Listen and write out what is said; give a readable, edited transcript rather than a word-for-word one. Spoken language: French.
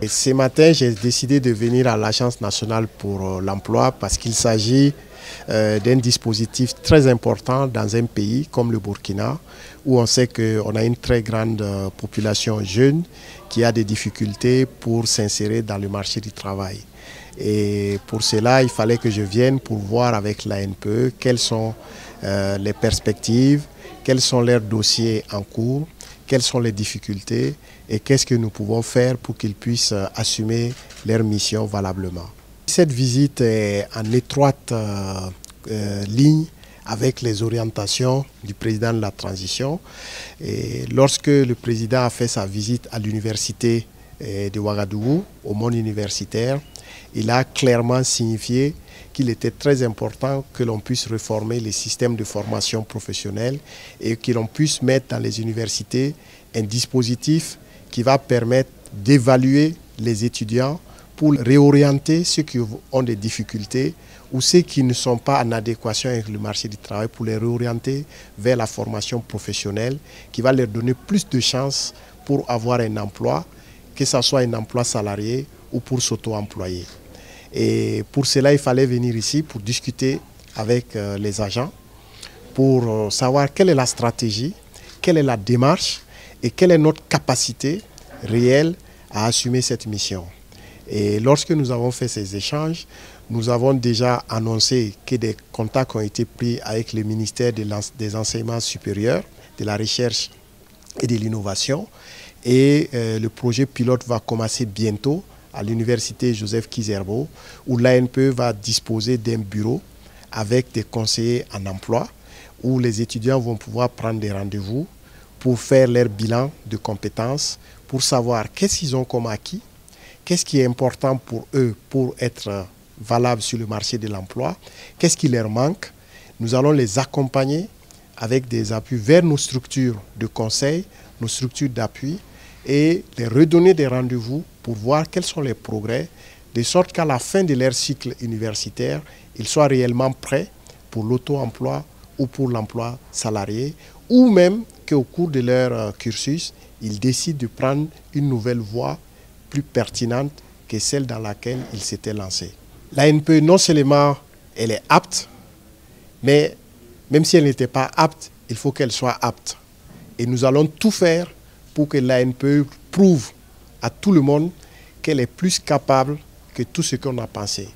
Et ce matin, j'ai décidé de venir à l'Agence nationale pour l'emploi parce qu'il s'agit d'un dispositif très important dans un pays comme le Burkina, où on sait qu'on a une très grande population jeune qui a des difficultés pour s'insérer dans le marché du travail. Et pour cela, il fallait que je vienne pour voir avec l'ANPE quelles sont les perspectives, quels sont leurs dossiers en cours, quelles sont les difficultés et qu'est-ce que nous pouvons faire pour qu'ils puissent assumer leur mission valablement. Cette visite est en étroite ligne avec les orientations du président de la transition. Et lorsque le président a fait sa visite à l'université de Ouagadougou, au monde universitaire, il a clairement signifié qu'il était très important que l'on puisse réformer les systèmes de formation professionnelle et que l'on puisse mettre dans les universités un dispositif qui va permettre d'évaluer les étudiants pour réorienter ceux qui ont des difficultés ou ceux qui ne sont pas en adéquation avec le marché du travail pour les réorienter vers la formation professionnelle qui va leur donner plus de chances pour avoir un emploi, que ce soit un emploi salarié ou pour s'auto-employer. Et pour cela, il fallait venir ici pour discuter avec les agents, pour savoir quelle est la stratégie, quelle est la démarche et quelle est notre capacité réelle à assumer cette mission. Et lorsque nous avons fait ces échanges, nous avons déjà annoncé que des contacts ont été pris avec le ministère des Enseignements supérieurs, de la Recherche et de l'Innovation. Et le projet pilote va commencer bientôt à l'université Joseph Kizerbo, où l'ANPE va disposer d'un bureau avec des conseillers en emploi, où les étudiants vont pouvoir prendre des rendez-vous pour faire leur bilan de compétences, pour savoir qu'est-ce qu'ils ont comme acquis, qu'est-ce qui est important pour eux pour être valables sur le marché de l'emploi, qu'est-ce qui leur manque. Nous allons les accompagner avec des appuis vers nos structures de conseil, nos structures d'appui, et les redonner des rendez-vous pour voir quels sont les progrès, de sorte qu'à la fin de leur cycle universitaire, ils soient réellement prêts pour l'auto-emploi ou pour l'emploi salarié, ou même qu'au cours de leur cursus, ils décident de prendre une nouvelle voie plus pertinente que celle dans laquelle ils s'étaient lancés. L'ANPE, non seulement elle est apte, mais même si elle n'était pas apte, il faut qu'elle soit apte. Et nous allons tout faire pour que l'ANPE prouve à tout le monde qu'elle est plus capable que tout ce qu'on a pensé.